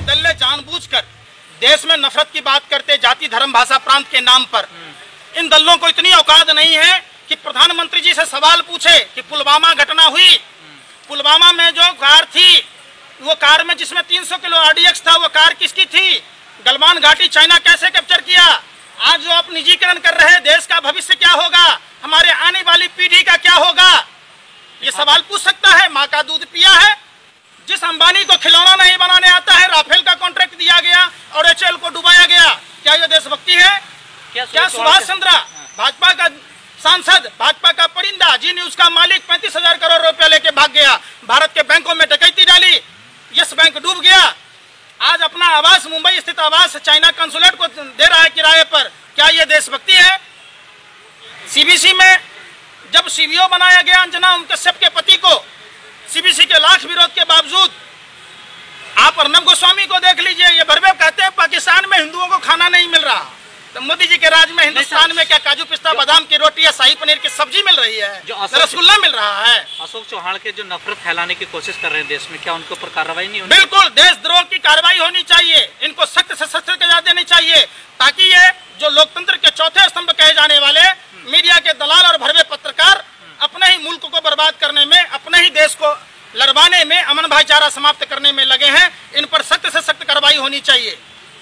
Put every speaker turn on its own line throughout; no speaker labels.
दल्ले जानबूझकर देश में नफरत की बात करते, जाति धर्म भाषा प्रांत के नाम पर। इन दलों को इतनी औकात नहीं है कि प्रधानमंत्री जी से सवाल पूछे कि पुलवामा घटना हुई, पुलवामा में जो कार थी, वो कार में जिसमें 300 किलो RDX था, वो कार किसकी थी? गलवान घाटी चाइना कैसे कैप्चर किया? आज जो आप निजीकरण कर रहे हैं, देश का भविष्य क्या होगा? हमारे आने वाली पीढ़ी का क्या होगा? ये सवाल पूछ सकता है? माँ का दूध पिया है? जिस अंबानी को खिलौना नहीं बनाने आता है, राफेल का कॉन्ट्रैक्ट दिया गया और HAL को डुबाया गया, क्या ये देशभक्ति है? क्या सुभाष चंद्र, भाजपा का सांसद, भाजपा का परिंदा, जी न्यूज का मालिक 35,000 करोड़ रुपया लेके भाग गया, भारत के बैंकों में डकैती डाली, यस बैंक डूब गया, आज अपना आवास, मुंबई स्थित आवास चाइना कंसुलेट को दे रहा है किराए पर, क्या ये देशभक्ति है? CBC में जब CBO बनाया गया अंजना कश्यप के पति को, CBC के लाख विरोध के बावजूद, आप अर्नब गोस्वामी को देख लीजिए, ये भरवे कहते हैं पाकिस्तान में हिंदुओं को खाना नहीं मिल रहा, तो मोदी जी के राज में हिंदुस्तान में क्या काजू पिस्ता बादाम की रोटी या शाही पनीर की सब्जी मिल रही है, जो रसगुल्ला मिल रहा है?
अशोक चौहान के जो नफरत फैलाने की कोशिश कर रहे हैं देश में, क्या उनके ऊपर कार्रवाई नहीं होनी?
बिल्कुल, देशद्रोह की कार्रवाई होनी चाहिए, इनको सख्त से सख्त सजा देनी चाहिए, ताकि ये जो लोकतंत्र के चौथे स्तंभ कहे जाने वाले मीडिया के दलाल और भरवे पत्रकार अपने ही मुल्क को बर्बाद करने में, अपने ही देश को लड़वाने में, अमन भाईचारा समाप्त करने में लगे हैं, इन पर सख्त से सख्त कार्रवाई होनी चाहिए।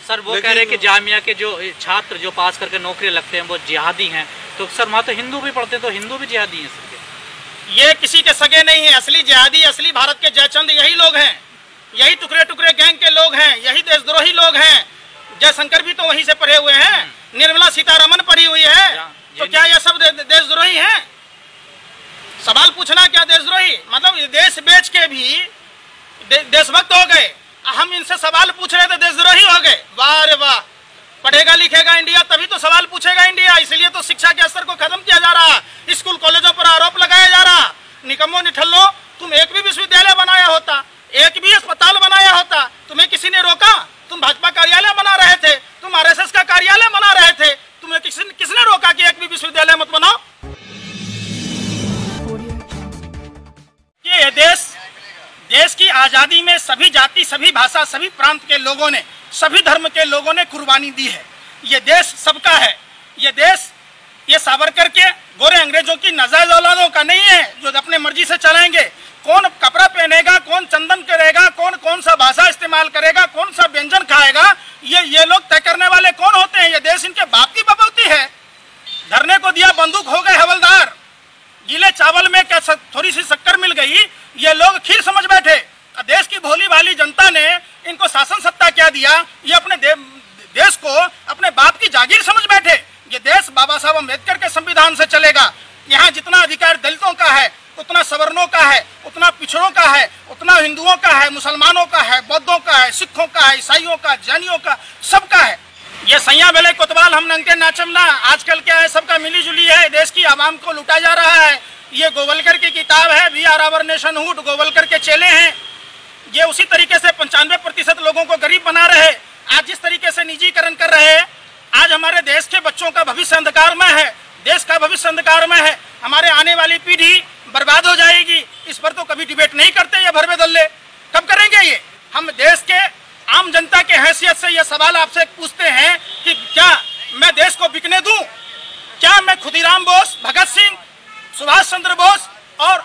सर वो कह रहे हैं कि जामिया के जो छात्र जो पास करके नौकरी लगते हैं वो जिहादी हैं, तो सर वहाँ तो हिंदू भी पढ़ते हैं, तो हिंदू भी जिहादी हैं सर?
ये किसी के सगे नहीं है, असली जिहादी, असली भारत के जयचंद यही लोग हैं, यही टुकड़े टुकड़े गैंग के लोग हैं, यही देशद्रोही लोग हैं। जयशंकर भी तो वहीं से पढ़े हुए हैं, निर्मला सीतारमन पढ़ी हुई है, तो क्या ये सब देशद्रोही हैं? सवाल पूछना क्या देशद्रोही? मतलब देश बेच के भी देशभक्त हो गए, हम इनसे सवाल पूछ रहे थे देशद्रोही हो गए। वाह रे वाह, पढ़ेगा लिखेगा इंडिया तभी तो सवाल पूछेगा इंडिया, इसलिए तो शिक्षा के स्तर को खत्म किया जा रहा, स्कूल कॉलेजों पर आरोप लगाया जा रहा। निकम्मो निठल्लो, तुम एक भी विश्वविद्यालय बनाया होता, एक भी अस्पताल बनाया होता, तुम्हें किसी ने रोका? तुम भाजपा कार्यालय बना रहे थे, तुम RSS का कार्यालय बना रहे थे, तुम्हें किसने रोका कि एक भी विश्वविद्यालय मत बनाओ? ये देश की आज़ादी में सभी जाति, सभी भाषा, सभी प्रांत के लोगों ने, सभी धर्म के लोगों ने कुर्बानी दी है। ये देश सबका है, ये देश ये सावरकर के गोरे अंग्रेजों की नाजायज औलादों का नहीं है जो अपने मर्जी से चलाएंगे। कौन कपड़ा पहनेगा, कौन चंदन करेगा, कौन सा भाषा इस्तेमाल करेगा, कौन सा व्यंजन खाएगा, ये लोग तय करने वाले कौन होते हैं? ये देश इनके बाप की बपौती है। धरने को दिया बंदूक हो गए हवलदार, गीले चावल में क्या थोड़ी सी शक्कर मिल गई, ये लोग खीर समझ बैठे। देश की भोली भाली जनता ने इनको शासन सत्ता क्या दिया, ये अपने देश को अपने बाप की जागीर समझ बैठे। ये देश बाबा साहब अम्बेडकर के संविधान से चलेगा। यहाँ जितना अधिकार दलितों का है, उतना सवर्णों का है, उतना पिछड़ों का है, उतना हिंदुओं का है, मुसलमानों का है, बौद्धों का है, सिखों का है, ईसाइयों का, जैनियों का, सबका है। ये सैया बेले कोतवाल हम नंगे नाचमना, आजकल क्या है, सबका मिली जुली है, देश की आवाम को लूटा जा रहा है। ये गोवलकर की किताब है, we are our nationhood, Golwalkar के चेले हैं। ये उसी तरीके से 95% लोगों को गरीब बना रहे। आज जिस तरीके से निजीकरण कर रहे हैं, आज हमारे देश के बच्चों का भविष्य अंधकार में है, देश का भविष्य अंधकार में है, हमारे आने वाली पीढ़ी बर्बाद हो जाएगी। इस पर तो कभी डिबेट नहीं करते ये भरवे दल्ले, कब करेंगे ये? हम देश के आम जनता के हैसियत से ये सवाल आपसे पूछते हैं कि क्या मैं देश को बिकने दूं? क्या मैं खुदीराम बोस, भगत सिंह, सुभाष चंद्र बोस और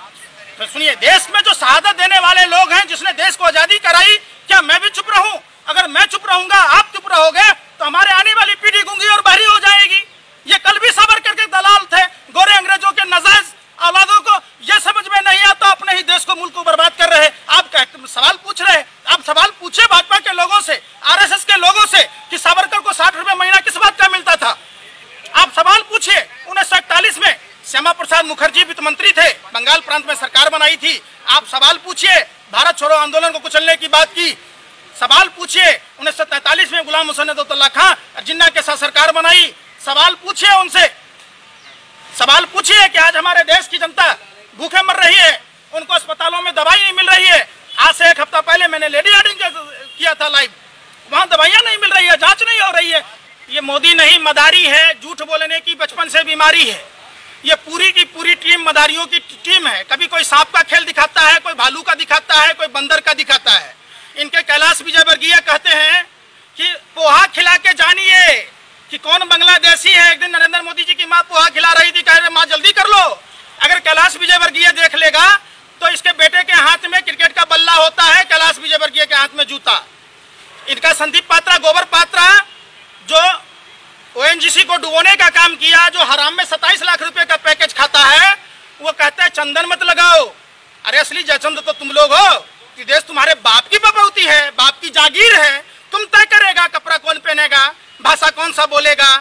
तो सुनिए, देश में जो शहादत देने वाले लोग हैं, जिसने देश को आजादी कराई, क्या मैं भी चुप रहूं? अगर मैं चुप रहूंगा, आप चुप रहोगे, तो हमारे आने वाली पीढ़ी गूंगी और बहरी हो जाएगी। ये कल भी सावरकर के दलाल थे, गोरे अंग्रेजों के नाजायज औलादों को ये समझ में नहीं आता, अपने ही देश को, मुल्क को बर्बाद कर रहे। आप सवाल पूछ रहे, आप सवाल पूछे भाजपा के लोगों से, RSS के लोगों से कि सावरकर को 60 रुपए महीना किस बात का मिलता था। आप सवाल पूछिए, 1941 में श्यामा प्रसाद मुखर्जी वित्त मंत्री थे, बंगाल प्रांत में सरकार बनाई थी। आप सवाल पूछिए, भारत छोड़ो आंदोलन को कुचलने की बात की। सवाल पूछिए, 1943 में गुलाम हुसैन अब्दुल्ला खां जिन्ना के साथ सरकार बनाई। सवाल पूछिए उनसे, सवाल पूछिए कि आज हमारे देश की जनता भूखे मर रही है, उनको अस्पतालों में दवाई नहीं मिल रही है। आज से एक हफ्ता पहले मैंने लेडी हार्डिंग किया था लाइव, वहाँ दवाइयाँ नहीं मिल रही है, जांच नहीं हो रही है। ये मोदी नहीं, मदारी है, झूठ बोलने की बचपन से बीमारी है। ये पूरी की पूरी टीम मदारियों की टीम है। कभी कोई सांप का खेल दिखाता है, कोई भालू का दिखाता है, कोई बंदर का दिखाता है। इनके कैलाश विजयवर्गीय कहते हैं कि पोहा खिला के जानिए कि कौन बांग्लादेशी है। एक दिन नरेंद्र मोदी जी की माँ पोहा खिला रही थी, कह रहे माँ जल्दी कर लो। अगर कैलाश विजयवर्गीय देख लेगा तो इसके बेटे के हाथ में क्रिकेट का बल्ला होता है, कैलाश विजयवर्गीय के हाथ में जूता। इनका संदीप पात्रा, गोबर पात्रा, जो ONGC को डुबोने का काम किया, जो हराम में 27 लाख रुपए का पैकेज खाता है, वो कहता है चंदन मत लगाओ। अरे असली जयचंद तो तुम लोग हो कि देश तुम्हारे बाप की बपौती है, बाप की जागीर है। तुम तय करेगा कपड़ा कौन पहनेगा, भाषा कौन सा बोलेगा,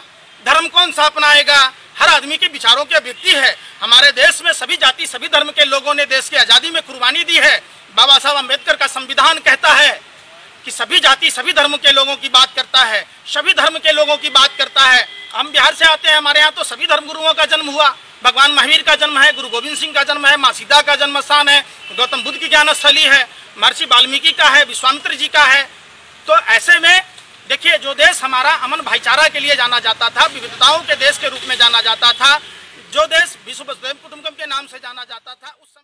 धर्म कौन सा अपनाएगा। हर आदमी के विचारों की अभिव्यक्ति है। हमारे देश में सभी जाति सभी धर्म के लोगों ने देश की आज़ादी में कुर्बानी दी है। बाबा साहब अम्बेडकर का संविधान कहता है कि सभी जाति सभी धर्म के लोगों की बात करता है, सभी धर्म के लोगों की बात करता है। हम बिहार से आते हैं, हमारे यहाँ तो सभी धर्म गुरुओं का जन्म हुआ। भगवान महावीर का जन्म है, गुरु गोविंद सिंह का जन्म है, माँ सीता का जन्म स्थान है, गौतम बुद्ध की ज्ञान स्थली है, महर्षि वाल्मीकि का है, विश्वामित्र जी का है। तो ऐसे में देखिए, जो देश हमारा अमन भाईचारा के लिए जाना जाता था, विविधताओं के देश के रूप में जाना जाता था, जो देश विश्व वसुधैव कुटुंबकम के नाम से जाना जाता था, उस